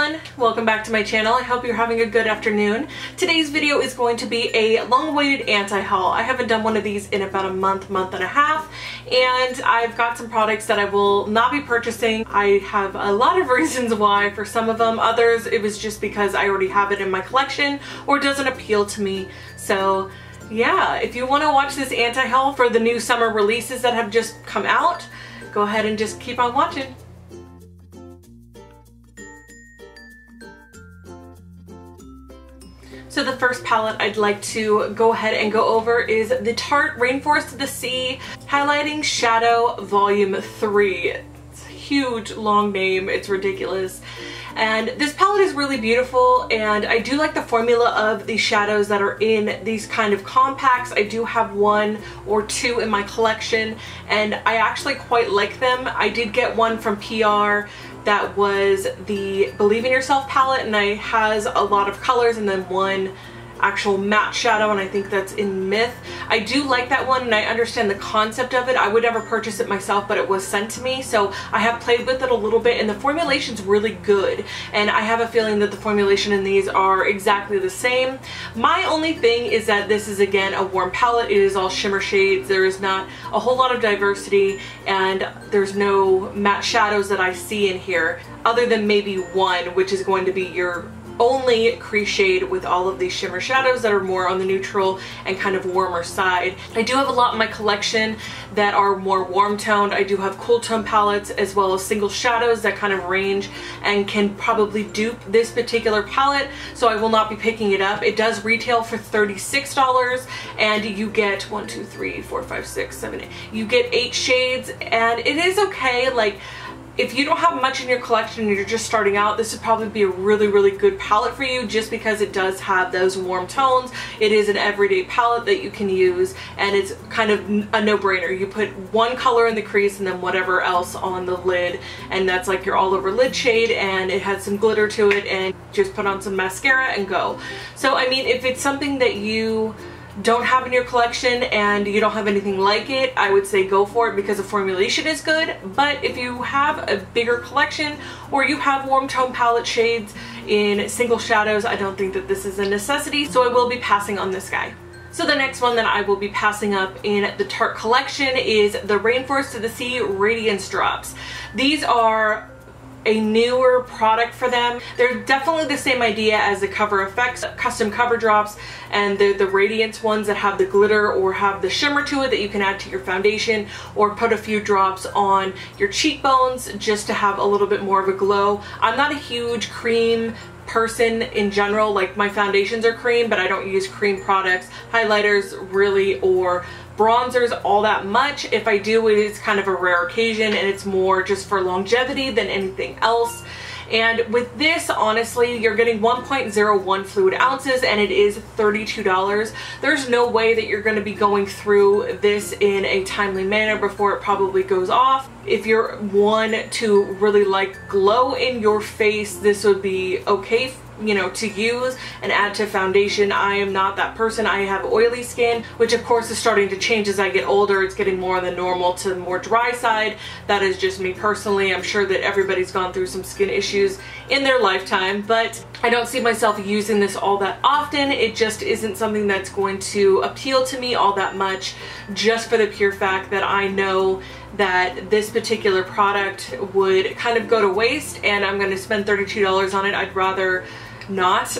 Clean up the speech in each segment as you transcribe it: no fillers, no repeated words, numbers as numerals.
everyone, welcome back to my channel. I hope you're having a good afternoon. Today's video is going to be a long-awaited anti-haul. I haven't done one of these in about a month and a half, and I've got some products that I will not be purchasing. I have a lot of reasons why for some of them. Others, it was just because I already have it in my collection or it doesn't appeal to me. So yeah, if you want to watch this anti-haul for the new summer releases that have just come out, go ahead and just keep on watching. So the first palette I'd like to go ahead and go over is the Tarte Rainforest of the Sea Highlighting Shadow Volume 3. It's a huge, long name. It's ridiculous. And this palette is really beautiful, and I do like the formula of the shadows that are in these kind of compacts. I do have one or two in my collection, and I actually quite like them. I did get one from PR that was the Believe in Yourself palette, and it has a lot of colors and then one actual matte shadow, and I think that's in Myth. I do like that one, and I understand the concept of it. I would never purchase it myself, but it was sent to me, so I have played with it a little bit, and the formulation's really good, and I have a feeling that the formulation in these are exactly the same. My only thing is that this is, again, a warm palette. It is all shimmer shades. There is not a whole lot of diversity, and there's no matte shadows that I see in here, other than maybe one, which is going to be your only crease shade with all of these shimmer shadows that are more on the neutral and kind of warmer side. I do have a lot in my collection that are more warm toned. I do have cool tone palettes as well as single shadows that kind of range and can probably dupe this particular palette, so I will not be picking it up. It does retail for $36, and you get 1, 2, 3, 4, 5, 6, 7, 8. You get 8 shades, and it is okay. Like, if you don't have much in your collection and you're just starting out, this would probably be a really good palette for you, just because it does have those warm tones. It is an everyday palette that you can use, and it's kind of a no-brainer. You put one color in the crease and then whatever else on the lid, and that's like your all over lid shade, and it has some glitter to it, and just put on some mascara and go. So I mean, if it's something that you don't have in your collection and you don't have anything like it, I would say go for it because the formulation is good. But if you have a bigger collection or you have warm tone palette shades in single shadows, I don't think that this is a necessity, so I will be passing on this guy. So the next one that I will be passing up in the Tarte collection is the Rainforest of the Sea Radiance Drops. These are a newer product for them. They're definitely the same idea as the Cover FX custom cover drops, and they're the radiance ones that have the glitter or have the shimmer to it that you can add to your foundation or put a few drops on your cheekbones just to have a little bit more of a glow. I'm not a huge cream person in general. Like, my foundations are cream, but I don't use cream products, highlighters really, or bronzers all that much. If I do, it is kind of a rare occasion, and it's more just for longevity than anything else. And with this, honestly, you're getting 1.01 fluid ounces, and it is $32. There's no way that you're going to be going through this in a timely manner before it probably goes off. If you're one to really like glow in your face, this would be okay, you know, to use and add to foundation. I am not that person. I have oily skin, which of course is starting to change as I get older. It's getting more on the normal to more dry side. That is just me personally. I'm sure that everybody's gone through some skin issues in their lifetime, but I don't see myself using this all that often. It just isn't something that's going to appeal to me all that much, just for the pure fact that I know that this particular product would kind of go to waste, and I'm going to spend $32 on it. I'd rather not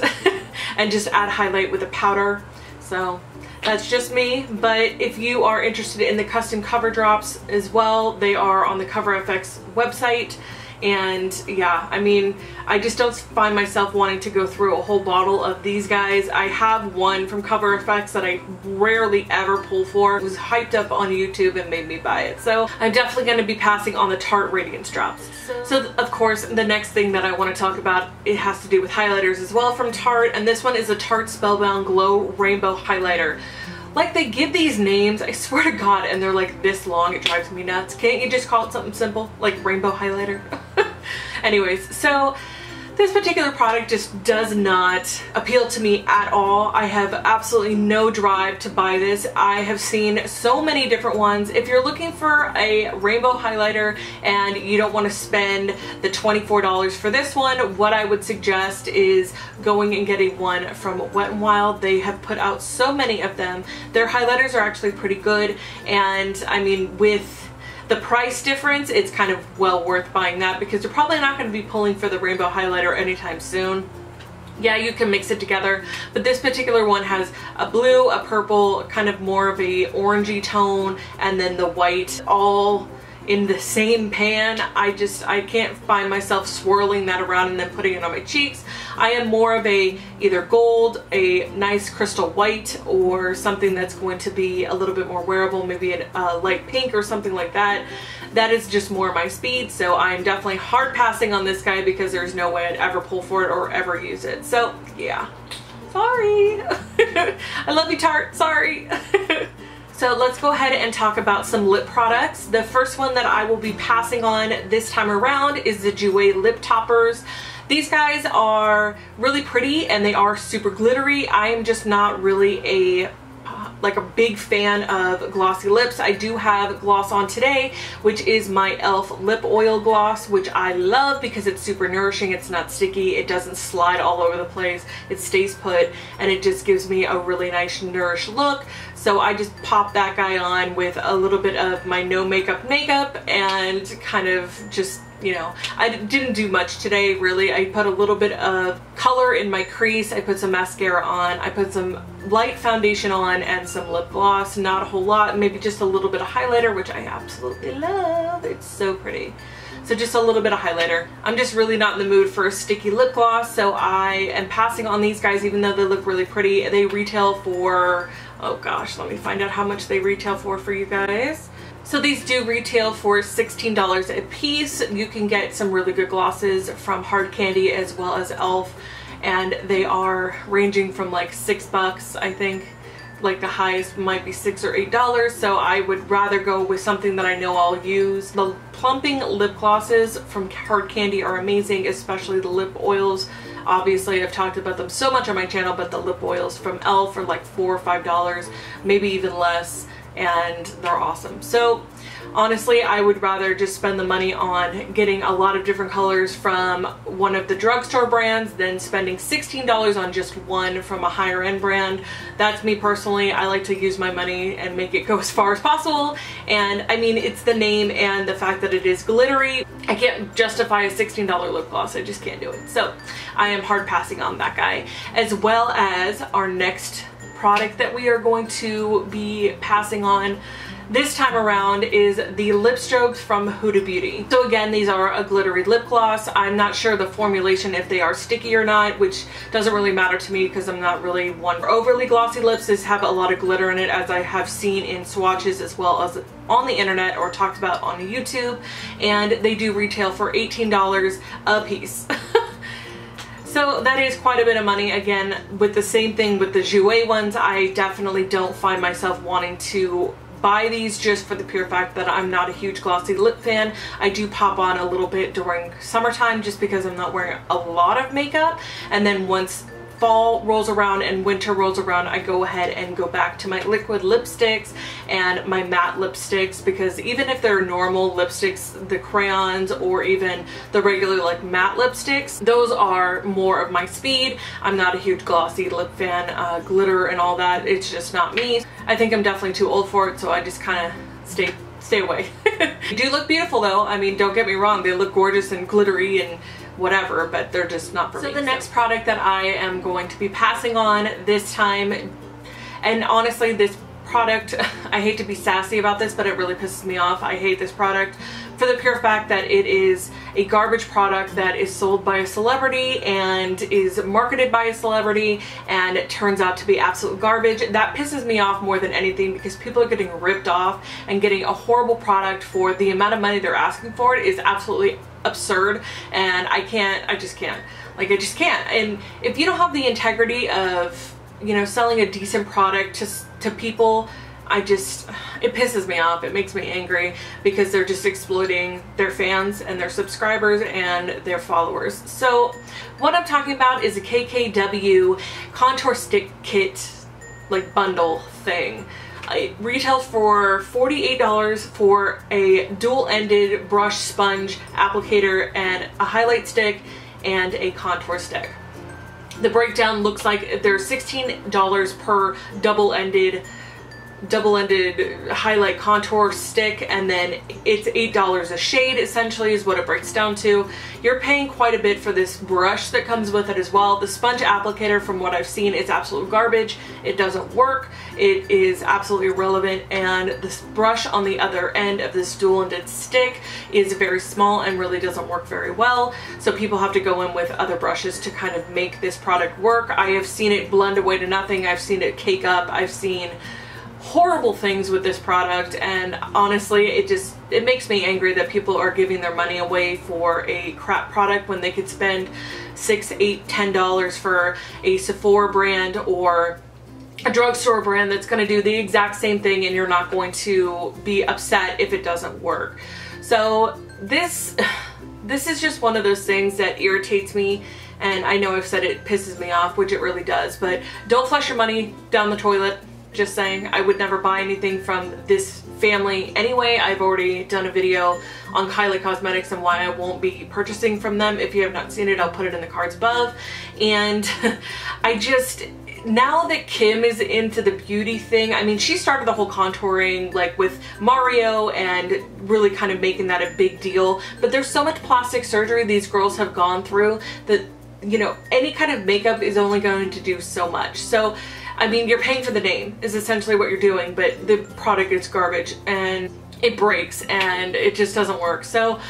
and just add highlight with a powder. So that's just me. But if you are interested in the custom cover drops as well, they are on the Cover FX website. And yeah, I mean, I just don't find myself wanting to go through a whole bottle of these guys. I have one from Cover FX that I rarely ever pull for. It was hyped up on YouTube and made me buy it. So I'm definitely going to be passing on the Tarte Radiance Drops. So of course, the next thing that I want to talk about, it has to do with highlighters as well from Tarte. And this one is a Tarte Spellbound Glow Rainbow Highlighter. Like, they give these names, I swear to God, and they're like this long, it drives me nuts. Can't you just call it something simple, like rainbow highlighter? Anyways, so This particular product just does not appeal to me at all. I have absolutely no drive to buy this. I have seen so many different ones. If you're looking for a rainbow highlighter and you don't want to spend the $24 for this one, what I would suggest is going and getting one from Wet n Wild. They have put out so many of them. Their highlighters are actually pretty good, and I mean, with the price difference, it's kind of well worth buying that because you're probably not going to be pulling for the rainbow highlighter anytime soon. Yeah, you can mix it together, but this particular one has a blue, a purple, kind of more of a orangey tone, and then the white all in the same pan. I can't find myself swirling that around and then putting it on my cheeks. I am more of a either gold, a nice crystal white, or something that's going to be a little bit more wearable, maybe a light pink or something like that. That is just more my speed, so I'm definitely hard passing on this guy because there's no way I'd ever pull for it or ever use it. So yeah, sorry. I love you, Tarte, sorry. So let's go ahead and talk about some lip products. The first one that I will be passing on this time around is the Jouer lip toppers. These guys are really pretty and they are super glittery. I am just not really a big fan of glossy lips. I do have gloss on today, which is my e.l.f. lip oil gloss, which I love because it's super nourishing. It's not sticky. It doesn't slide all over the place. It stays put, and it just gives me a really nice nourished look. So I just pop that guy on with a little bit of my no makeup and kind of just, you know, I didn't do much today really. I put a little bit of color in my crease, I put some mascara on, I put some light foundation on and some lip gloss, not a whole lot, maybe just a little bit of highlighter, which I absolutely love. It's so pretty. So just a little bit of highlighter. I'm just really not in the mood for a sticky lip gloss, so I am passing on these guys even though they look really pretty. They retail for, oh gosh, let me find out how much they retail for you guys. So these do retail for $16 a piece. You can get some really good glosses from Hard Candy as well as e.l.f. and they are ranging from like $6, I think. Like the highest might be $6 or $8, so I would rather go with something that I know I'll use. The plumping lip glosses from Hard Candy are amazing, especially the lip oils. Obviously, I've talked about them so much on my channel, but the lip oils from e.l.f. are like $4 or $5, maybe even less, and they're awesome. So honestly, I would rather just spend the money on getting a lot of different colors from one of the drugstore brands than spending $16 on just one from a higher end brand. That's me personally. I like to use my money and make it go as far as possible. And I mean, it's the name and the fact that it is glittery. I can't justify a $16 lip gloss. I just can't do it. So I am hard passing on that guy, as well as our next product that we are going to be passing on this time around is the lip strokes from Huda Beauty. So again, these are a glittery lip gloss. I'm not sure the formulation if they are sticky or not, which doesn't really matter to me because I'm not really one for overly glossy lips. These have a lot of glitter in it, as I have seen in swatches as well as on the internet or talked about on YouTube, and they do retail for $18 a piece. So that is quite a bit of money. Again, with the same thing with the Jouer ones, I definitely don't find myself wanting to buy these just for the pure fact that I'm not a huge glossy lip fan. I do pop on a little bit during summertime just because I'm not wearing a lot of makeup, and then once fall rolls around and winter rolls around, I go ahead and go back to my liquid lipsticks and my matte lipsticks, because even if they're normal lipsticks, the crayons or even the regular like matte lipsticks, those are more of my speed. I'm not a huge glossy lip fan, glitter and all that, it's just not me. I think I'm definitely too old for it, so I just kind of stay away. They do look beautiful though. I mean, don't get me wrong, they look gorgeous and glittery and whatever, but they're just not for me. So the next product that I am going to be passing on this time, and honestly this product, I hate to be sassy about this, but it really pisses me off. I hate this product for the pure fact that it is a garbage product that is sold by a celebrity and is marketed by a celebrity, and it turns out to be absolute garbage. That pisses me off more than anything, because people are getting ripped off and getting a horrible product for the amount of money they're asking for. It is absolutely absurd, and I just can't. And if you don't have the integrity of, you know, selling a decent product to people it pisses me off. It makes me angry because they're just exploiting their fans and their subscribers and their followers. So what I'm talking about is a KKW contour stick kit, like bundle thing. It retails for $48 for a dual-ended brush sponge applicator and a highlight stick and a contour stick. The breakdown looks like there's $16 per double-ended highlight contour stick, and then it's $8 a shade essentially is what it breaks down to. You're paying quite a bit for this brush that comes with it as well. The sponge applicator, from what I've seen, is absolute garbage. It doesn't work. It is absolutely irrelevant, and this brush on the other end of this dual-ended stick is very small and really doesn't work very well, so people have to go in with other brushes to kind of make this product work. I have seen it blend away to nothing. I've seen it cake up. I've seen horrible things with this product, and honestly it makes me angry that people are giving their money away for a crap product when they could spend $6, $8, $10 for a Sephora brand or a drugstore brand that's going to do the exact same thing, and you're not going to be upset if it doesn't work. So this is just one of those things that irritates me, and I know I've said it pisses me off, which it really does, but don't flush your money down the toilet. Just saying, I would never buy anything from this family anyway. I've already done a video on Kylie Cosmetics and why I won't be purchasing from them. If you have not seen it, I'll put it in the cards above. And now that Kim is into the beauty thing, I mean, she started the whole contouring like with Mario and really kind of making that a big deal. But there's so much plastic surgery these girls have gone through that, you know, any kind of makeup is only going to do so much. So I mean, you're paying for the name is essentially what you're doing, but the product is garbage and it breaks and it just doesn't work. So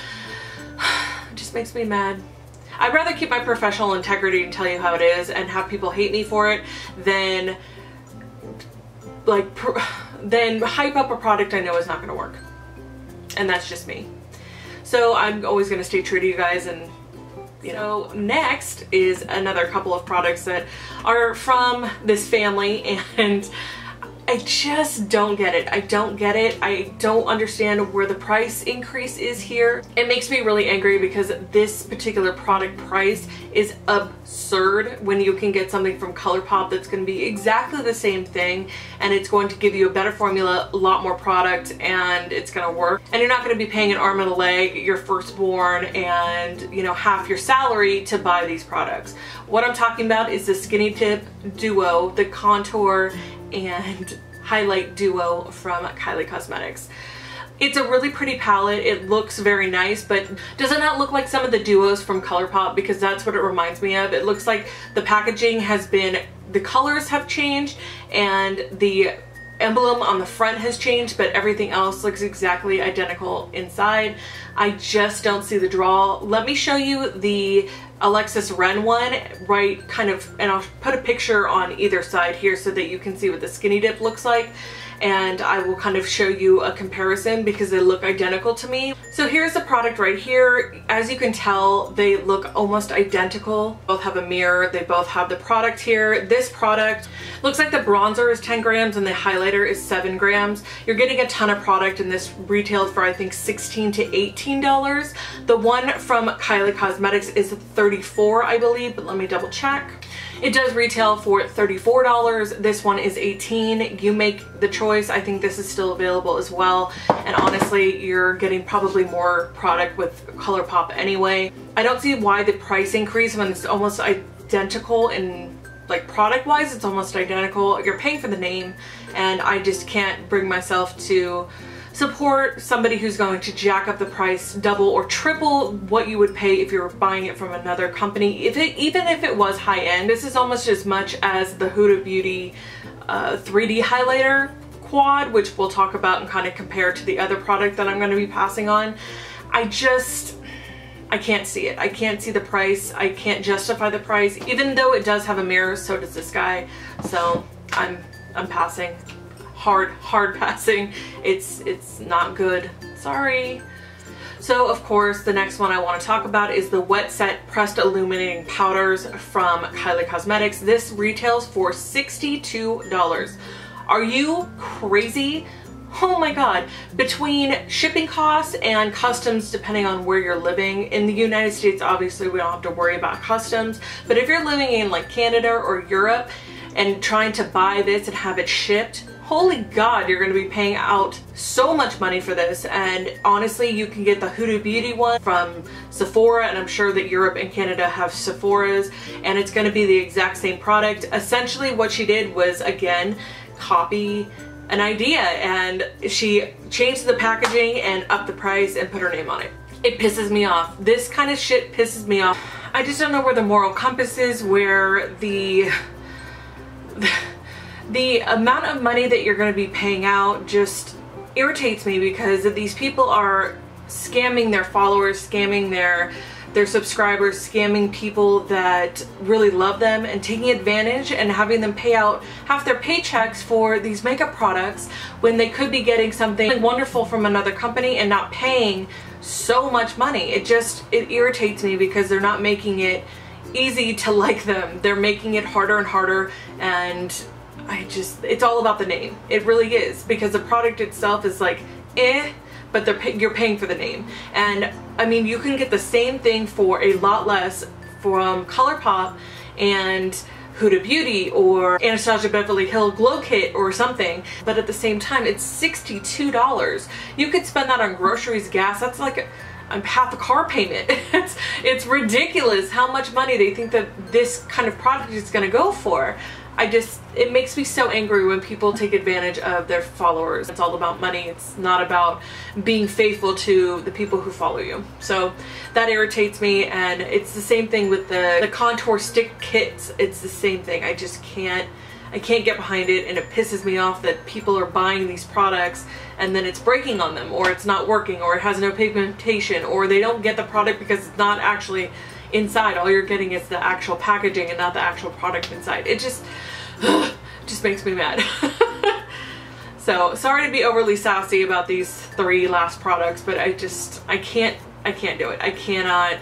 it just makes me mad. I'd rather keep my professional integrity and tell you how it is and have people hate me for it than hype up a product I know is not going to work. And that's just me. So I'm always going to stay true to you guys. And you know, next is another couple of products that are from this family, and I just don't get it. I don't get it. I don't understand where the price increase is here. It makes me really angry because this particular product price is absurd when you can get something from ColourPop that's going to be exactly the same thing, and it's going to give you a better formula, a lot more product, and it's going to work. And you're not going to be paying an arm and a leg, your firstborn, and you know, half your salary to buy these products. What I'm talking about is the Skinny Tip Duo, the contour and highlight duo from Kylie Cosmetics. It's a really pretty palette. It looks very nice, but does it not look like some of the duos from ColourPop? Because that's what it reminds me of. It looks like the packaging has been, the colors have changed and the emblem on the front has changed, but everything else looks exactly identical inside. I just don't see the draw. Let me show you the Alexis Ren one, right, kind of, and I'll put a picture on either side here so that you can see what the Skinny Dip looks like, and I will kind of show you a comparison because they look identical to me. So here's the product right here. As you can tell, they look almost identical. Both have a mirror, they both have the product here. This product looks like the bronzer is 10 grams and the highlighter is 7 grams. You're getting a ton of product, and this retailed for I think $16 to $18. The one from Kylie Cosmetics is $34, I believe, but let me double check. It does retail for $34. This one is $18. You make the choice. I think this is still available as well. And honestly, you're getting probably more product with ColourPop anyway. I don't see why the price increase when it's almost identical in like product wise. It's almost identical. You're paying for the name, and I just can't bring myself to support somebody who's going to jack up the price double or triple what you would pay if you were buying it from another company. Even if it was high-end, this is almost as much as the Huda Beauty 3D highlighter quad, which we'll talk about and kind of compare to the other product that I'm going to be passing on. I can't see it. I can't see the price. I can't justify the price. Even though it does have a mirror, so does this guy. So I'm passing. Hard passing. It's not good. Sorry. So of course the next one I want to talk about is the Wet Set Pressed Illuminating Powders from Kylie Cosmetics. This retails for $62. Are you crazy? Oh my god. Between shipping costs and customs, depending on where you're living, in the United States obviously we don't have to worry about customs, but if you're living in like Canada or Europe and trying to buy this and have it shipped, holy god, you're going to be paying out so much money for this. And honestly, you can get the Huda Beauty one from Sephora, and I'm sure that Europe and Canada have Sephora's, and it's going to be the exact same product. Essentially what she did was, again, copy an idea, and she changed the packaging and upped the price and put her name on it. It pisses me off. This kind of shit pisses me off. I just don't know where the moral compass is, where the amount of money that you're going to be paying out just irritates me, because these people are scamming their followers, scamming their subscribers, scamming people that really love them, and taking advantage and having them pay out half their paychecks for these makeup products when they could be getting something wonderful from another company and not paying so much money. It irritates me, because they're not making it easy to like them. They're making it harder and harder, and it's all about the name. It really is, because the product itself is like, but you're paying for the name. And I mean, you can get the same thing for a lot less from ColourPop and Huda Beauty or Anastasia Beverly Hills Glow Kit or something, but at the same time it's $62. You could spend that on groceries, gas. That's like half a car payment. It's ridiculous how much money they think that this kind of product is going to go for. It makes me so angry when people take advantage of their followers. It's all about money. It's not about being faithful to the people who follow you. So that irritates me, and it's the same thing with the contour stick kits. It's the same thing. I can't get behind it, and it pisses me off that people are buying these products and then it's breaking on them, or it's not working, or it has no pigmentation, or they don't get the product because it's not actually inside. All you're getting is the actual packaging and not the actual product inside. It just makes me mad. So sorry to be overly sassy about these 3 last products, but I can't do it. I cannot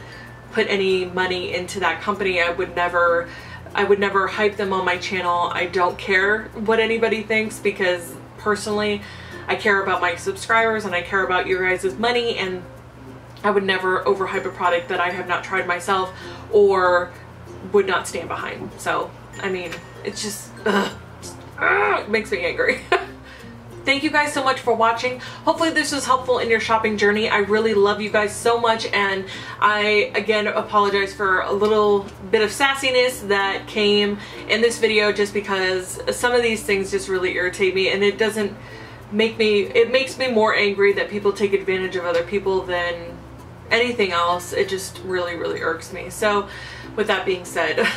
put any money into that company. I would never hype them on my channel. I don't care what anybody thinks, because personally I care about my subscribers and I care about your guys' money, and I would never overhype a product that I have not tried myself or would not stand behind. So, I mean, it's just, it makes me angry. Thank you guys so much for watching. Hopefully this was helpful in your shopping journey. I really love you guys so much, and I again apologize for a little bit of sassiness that came in this video, just because some of these things just really irritate me, and it makes me more angry that people take advantage of other people than anything else. It just really irks me. So with that being said,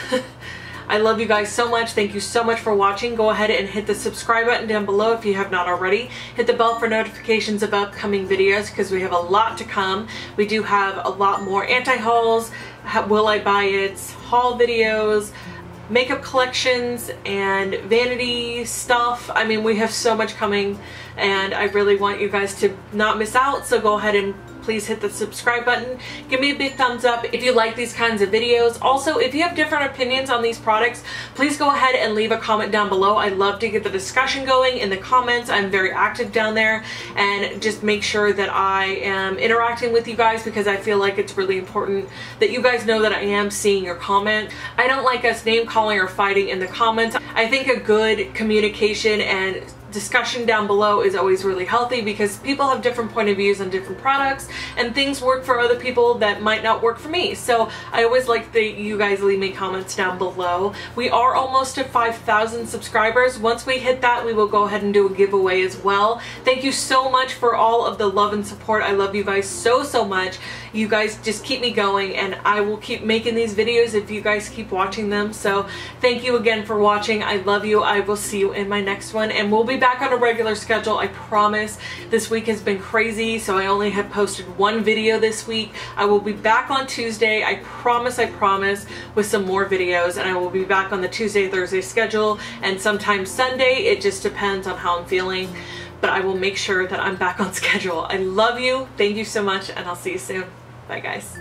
I love you guys so much. Thank you so much for watching. Go ahead and hit the subscribe button down below if you have not already. Hit the bell for notifications of upcoming videos, because we have a lot to come. We do have a lot more anti-hauls, will I buy it, haul videos, makeup collections, and vanity stuff. I mean, we have so much coming, and I really want you guys to not miss out. So go ahead and please hit the subscribe button. Give me a big thumbs up if you like these kinds of videos. Also, if you have different opinions on these products, please go ahead and leave a comment down below. I love to get the discussion going in the comments. I'm very active down there, and just make sure that I am interacting with you guys, because I feel like it's really important that you guys know that I am seeing your comment. I don't like us name calling or fighting in the comments. I think a good communication and discussion down below is always really healthy, because people have different point of views on different products, and things work for other people that might not work for me. So I always like that you guys leave me comments down below. We are almost at 5,000 subscribers. Once we hit that, we will go ahead and do a giveaway as well. Thank you so much for all of the love and support. I love you guys so much. You guys just keep me going, and I will keep making these videos if you guys keep watching them. So thank you again for watching. I love you. I will see you in my next one, and we'll be back on a regular schedule, I promise. This week has been crazy, so I only have posted 1 video this week. I will be back on Tuesday, I promise, with some more videos, and I will be back on the Tuesday, Thursday schedule, and sometimes Sunday. It just depends on how I'm feeling, but I will make sure that I'm back on schedule. I love you. Thank you so much, and I'll see you soon. Bye, guys.